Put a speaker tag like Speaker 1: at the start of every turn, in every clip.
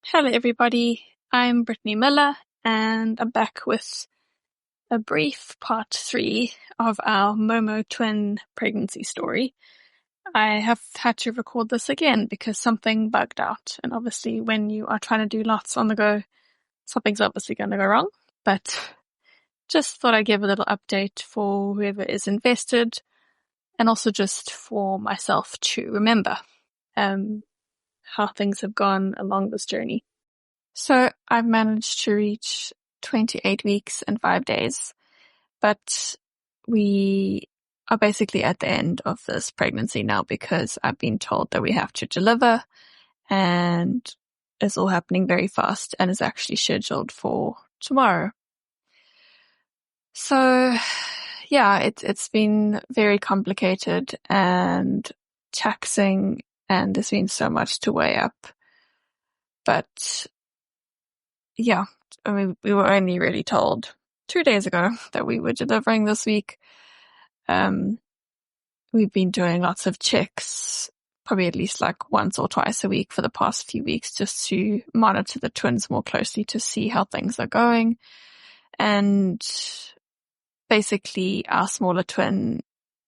Speaker 1: Hello everybody, I'm Brittany Miller and I'm back with a brief part 3 of our MoMo twin pregnancy story. I have had to record this again because something bugged out, and obviously when you are trying to do lots on the go, something's obviously going to go wrong, but just thought I'd give a little update for whoever is invested and also just for myself to remember how things have gone along this journey. So I've managed to reach 28 weeks and 5 days, but we are basically at the end of this pregnancy now because I've been told that we have to deliver, and it's all happening very fast and is actually scheduled for tomorrow. So yeah, it's been very complicated and taxing, and there's been so much to weigh up. But yeah, I mean, we were only really told 2 days ago that we were delivering this week. We've been doing lots of checks, probably at least like once or twice a week for the past few weeks, just to monitor the twins more closely to see how things are going. And basically our smaller twin,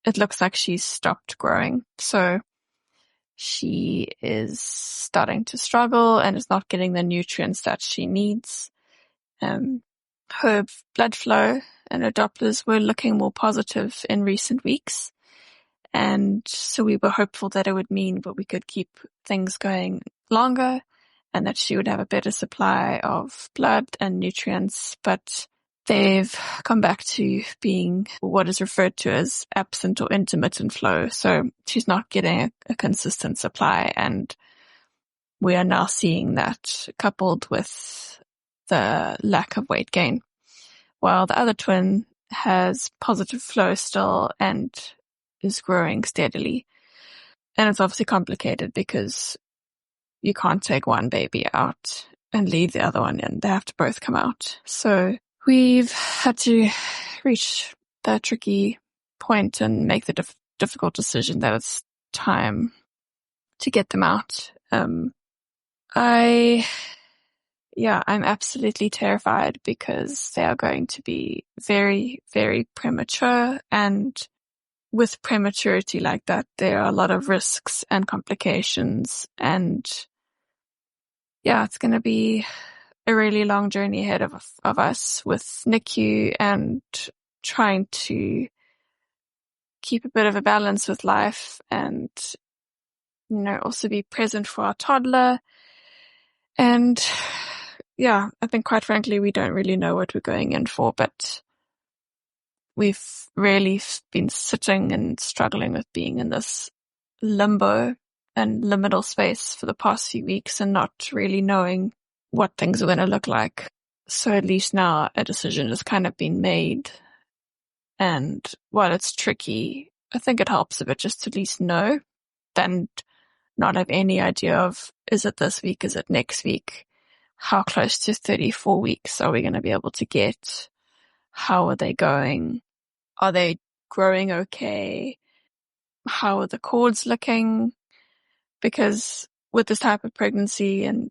Speaker 1: it looks like she's stopped growing. So she is starting to struggle and is not getting the nutrients that she needs. Her blood flow and her Dopplers were looking more positive in recent weeks. And so we were hopeful that it would mean that we could keep things going longer and that she would have a better supply of blood and nutrients. But they've come back to being what is referred to as absent or intermittent flow. So she's not getting a consistent supply. And we are now seeing that coupled with the lack of weight gain, while the other twin has positive flow still and is growing steadily. And it's obviously complicated because you can't take one baby out and leave the other one in. They have to both come out. So we've had to reach the tricky point and make the difficult decision that it's time to get them out. I'm absolutely terrified because they are going to be very, very premature, and with prematurity like that, there are a lot of risks and complications, and yeah, it's going to be a really long journey ahead of us with NICU and trying to keep a bit of a balance with life and, also be present for our toddler. And yeah, I think quite frankly, we don't really know what we're going in for, but we've really been sitting and struggling with being in this limbo and liminal space for the past few weeks and not really knowing what things are going to look like. So at least now a decision has kind of been made. And while it's tricky, I think it helps a bit just to at least know, then not have any idea of, is it this week? Is it next week? How close to 34 weeks are we going to be able to get? How are they going? Are they growing okay? How are the cords looking? Because with this type of pregnancy, and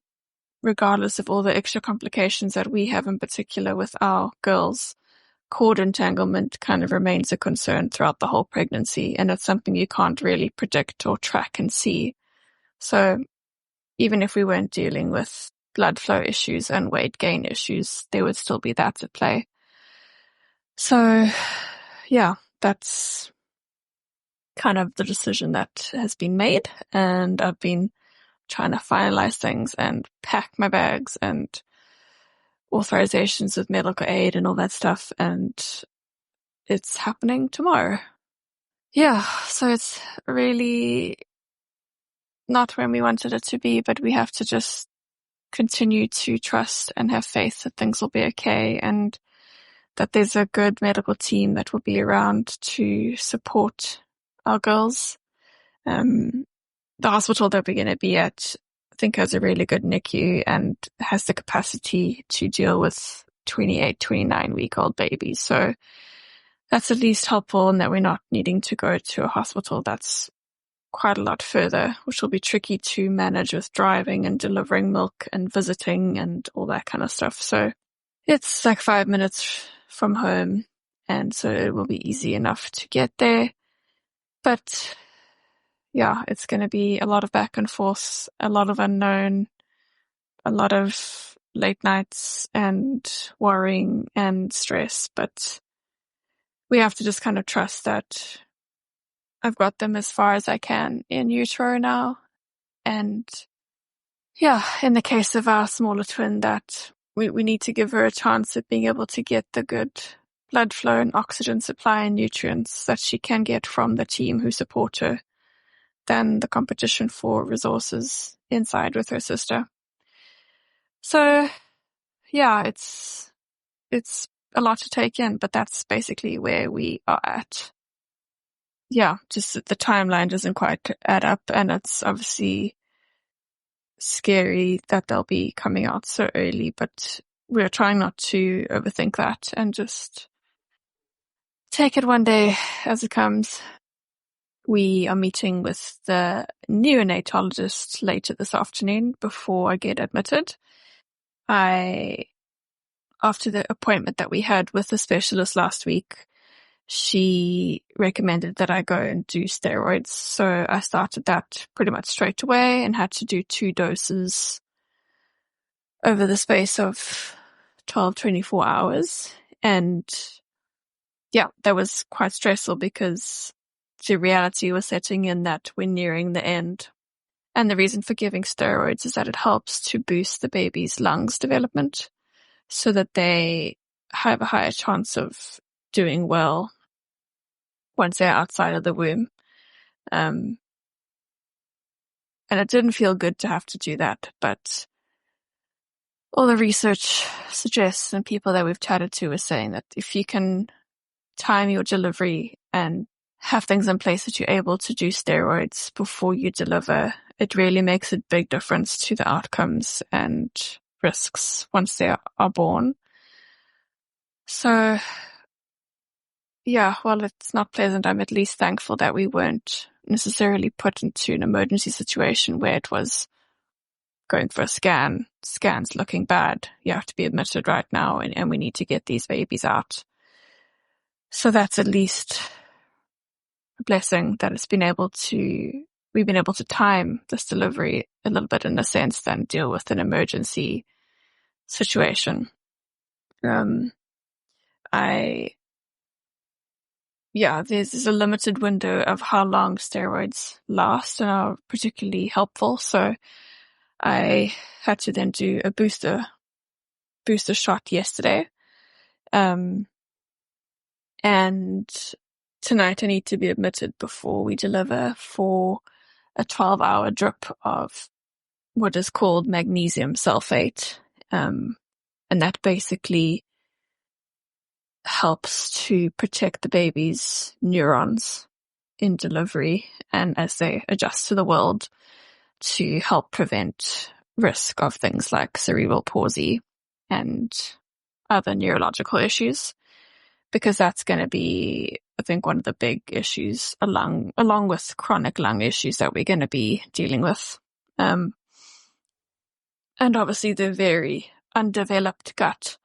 Speaker 1: regardless of all the extra complications that we have in particular with our girls, cord entanglement kind of remains a concern throughout the whole pregnancy, and it's something you can't really predict or track and see. So even if we weren't dealing with blood flow issues and weight gain issues, there would still be that at play. So yeah, that's kind of the decision that has been made, and I've been trying to finalize things and pack my bags and authorizations with medical aid and all that stuff, and it's happening tomorrow. Yeah, so it's really not when we wanted it to be, but we have to just continue to trust and have faith that things will be okay, and that there's a good medical team that will be around to support our girls. The hospital that we're going to be at, I think, has a really good NICU and has the capacity to deal with 28, 29-week-old babies. So that's at least helpful in that we're not needing to go to a hospital that's quite a lot further, which will be tricky to manage with driving and delivering milk and visiting and all that kind of stuff. So it's like 5 minutes from home, and so it will be easy enough to get there. But yeah, it's going to be a lot of back and forth, a lot of unknown, a lot of late nights and worrying and stress. But we have to just kind of trust that I've got them as far as I can in utero now. And yeah, in the case of our smaller twin, that we need to give her a chance at being able to get the good blood flow and oxygen supply and nutrients that she can get from the team who support her than the competition for resources inside with her sister. So yeah, it's a lot to take in, but that's basically where we are at. Yeah, just the timeline doesn't quite add up, and it's obviously scary that they'll be coming out so early, but we're trying not to overthink that and just take it one day as it comes. We are meeting with the neonatologist later this afternoon before I get admitted. After the appointment that we had with the specialist last week, she recommended that I go and do steroids. So I started that pretty much straight away and had to do 2 doses over the space of 12, 24 hours. And yeah, that was quite stressful because the reality was setting in that we're nearing the end. And the reason for giving steroids is that it helps to boost the baby's lungs development so that they have a higher chance of doing well once they're outside of the womb. And it didn't feel good to have to do that, but all the research suggests, and people that we've chatted to are saying, that if you can time your delivery and have things in place that you're able to do steroids before you deliver, it really makes a big difference to the outcomes and risks once they are born. So yeah, while it's not pleasant, I'm at least thankful that we weren't necessarily put into an emergency situation where it was going for a scan's looking bad, you have to be admitted right now, and we need to get these babies out. So that's at least a blessing that we've been able to time this delivery a little bit in a sense than deal with an emergency situation. There's a limited window of how long steroids last and are particularly helpful. So I had to then do a booster shot yesterday. And tonight I need to be admitted before we deliver for a 12-hour drip of what is called magnesium sulfate. And that basically helps to protect the baby's neurons in delivery and as they adjust to the world, to help prevent risk of things like cerebral palsy and other neurological issues, because that's going to be, I think, one of the big issues along with chronic lung issues that we're going to be dealing with. And obviously the very undeveloped gut.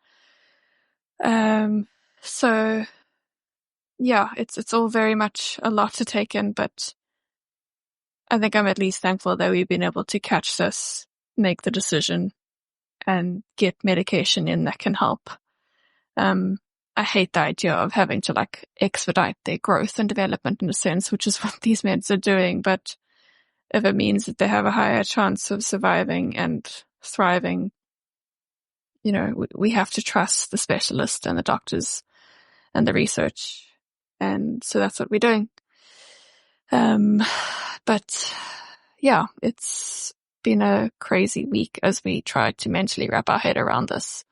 Speaker 1: So yeah, it's all very much a lot to take in, but I think I'm at least thankful that we've been able to catch this, make the decision, and get medication in that can help. I hate the idea of having to expedite their growth and development in a sense, which is what these meds are doing. But if it means that they have a higher chance of surviving and thriving, we have to trust the specialist and the doctors and the research. And so that's what we're doing. But yeah, it's been a crazy week as we try to mentally wrap our head around this.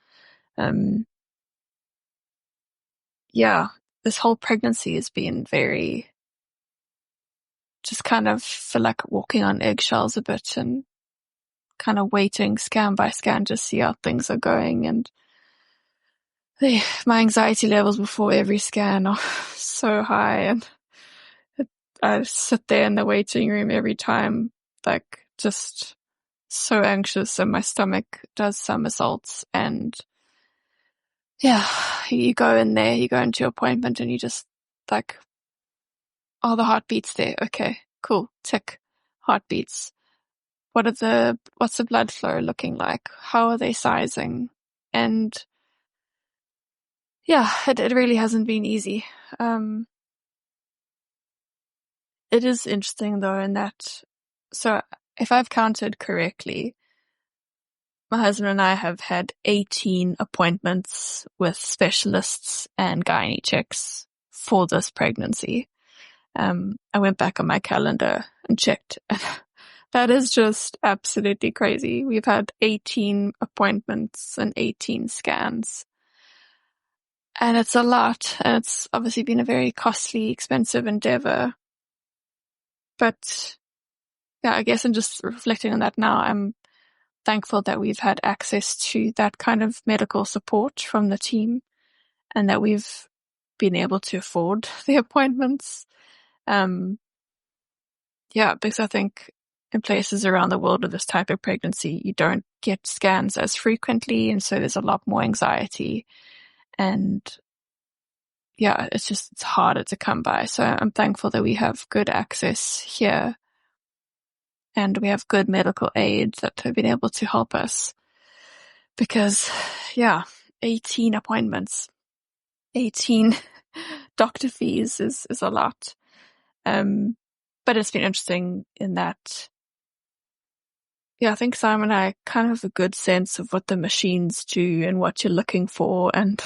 Speaker 1: This whole pregnancy has been very, just kind of feel like walking on eggshells a bit and kind of waiting scan by scan to see how things are going. And my anxiety levels before every scan are so high, and I sit there in the waiting room every time, like just so anxious, and my stomach does somersaults. And yeah, you go in there, you go into your appointment, and you just like, oh, the heartbeat's there. Okay, cool. Tick. Heartbeats. What's the blood flow looking like? How are they sizing? And yeah, it really hasn't been easy. It is interesting though in that, so if I've counted correctly, my husband and I have had 18 appointments with specialists and gynae checks for this pregnancy. I went back on my calendar and checked. That is just absolutely crazy. We've had 18 appointments and 18 scans. And it's a lot. And it's obviously been a very costly, expensive endeavor. But yeah, I guess I'm just reflecting on that now. I'm thankful that we've had access to that kind of medical support from the team and that we've been able to afford the appointments. Yeah, because I think in places around the world with this type of pregnancy, you don't get scans as frequently, and so there's a lot more anxiety. And yeah, it's harder to come by. So I'm thankful that we have good access here and we have good medical aid that have been able to help us. Because yeah, 18 appointments, 18 doctor fees is a lot. But it's been interesting in that, yeah, I think Simon and I kind of have a good sense of what the machines do and what you're looking for. And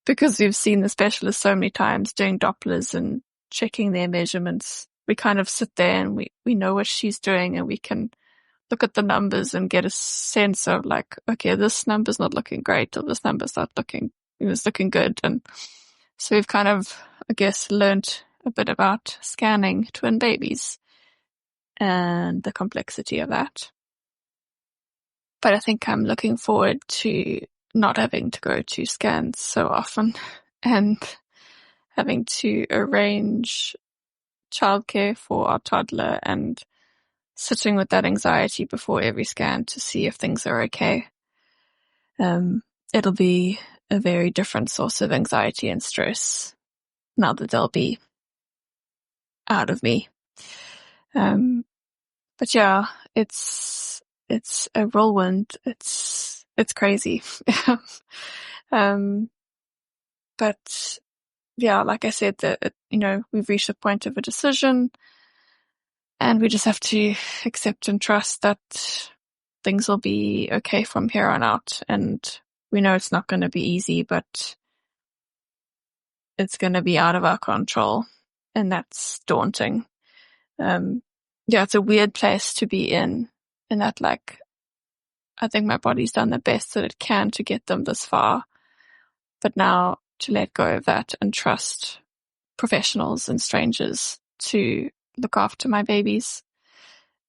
Speaker 1: because we've seen the specialist so many times doing Dopplers and checking their measurements, we kind of sit there and we know what she's doing, and we can look at the numbers and get a sense of like, okay, this number's not looking great, or this number's not looking, it was looking good. And so we've kind of, I guess, learnt a bit about scanning twin babies and the complexity of that. But I think I'm looking forward to not having to go to scans so often and having to arrange childcare for our toddler and sitting with that anxiety before every scan to see if things are okay. It'll be a very different source of anxiety and stress now that they'll be out of me. But yeah, it's a whirlwind. It's crazy. But yeah, like I said, that, we've reached a point of a decision, and we just have to accept and trust that things will be okay from here on out. And we know it's not going to be easy, but it's going to be out of our control, and that's daunting. Yeah, it's a weird place to be in that, like, I think my body's done the best that it can to get them this far, but now to let go of that and trust professionals and strangers to look after my babies.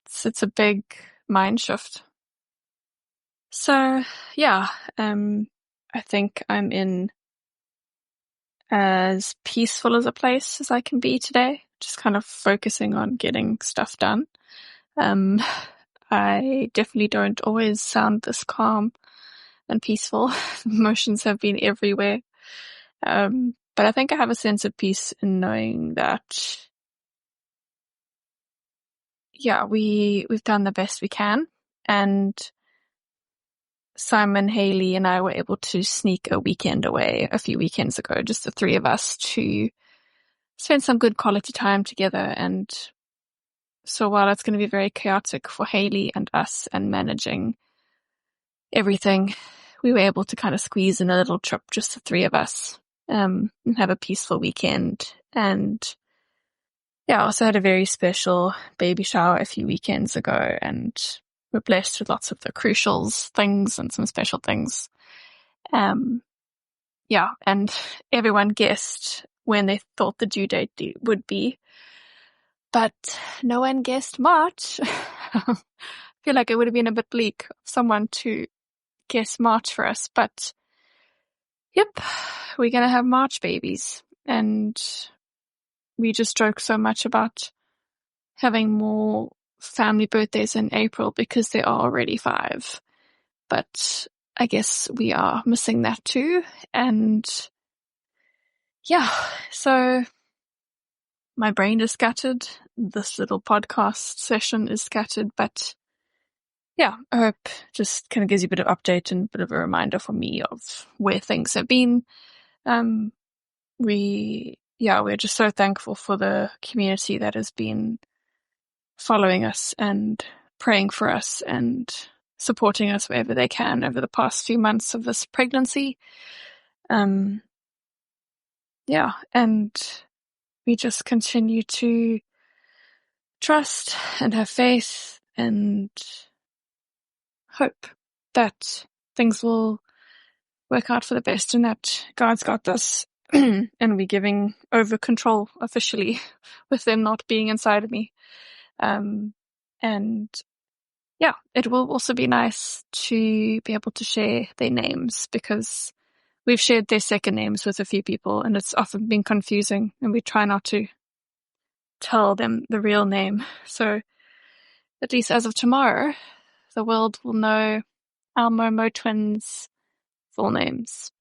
Speaker 1: It's a big mind shift. So yeah, I think I'm in as peaceful as a place as I can be today, just kind of focusing on getting stuff done. I definitely don't always sound this calm and peaceful. Emotions have been everywhere. But I think I have a sense of peace in knowing that, yeah, we've done the best we can. And Simon, Haley, and I were able to sneak a weekend away a few weekends ago, just the three of us, to spend some good quality time together. And so while it's going to be very chaotic for Haley and us and managing everything, we were able to kind of squeeze in a little trip, just the three of us, and have a peaceful weekend. And yeah, I also had a very special baby shower a few weekends ago, and we're blessed with lots of the crucials things and some special things. Yeah, and everyone guessed when they thought the due date would be, but no one guessed March. I feel like it would have been a bit bleak of someone to guess March for us, but yep, we're going to have March babies. And we just joke so much about having more family birthdays in April because there are already 5. But I guess we are missing that too. And yeah, so my brain is scattered. This little podcast session is scattered, but yeah, I hope just kind of gives you a bit of update and a bit of a reminder for me of where things have been. We're just so thankful for the community that has been following us and praying for us and supporting us wherever they can over the past few months of this pregnancy. And we just continue to trust and have faith and hope that things will work out for the best and that God's got this and we're giving over control officially with them not being inside of me. And yeah, it will also be nice to be able to share their names because we've shared their second names with a few people and it's often been confusing and we try not to tell them the real name. So at least as of tomorrow, the world will know our MoMo twins' full names.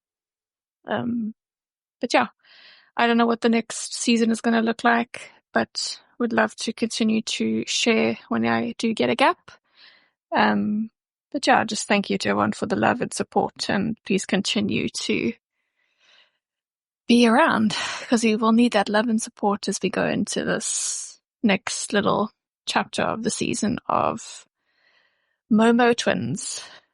Speaker 1: But yeah, I don't know what the next season is going to look like, but would love to continue to share when I do get a gap. But yeah, just thank you to everyone for the love and support and please continue to be around because we will need that love and support as we go into this next little chapter of the season of MoMo twins.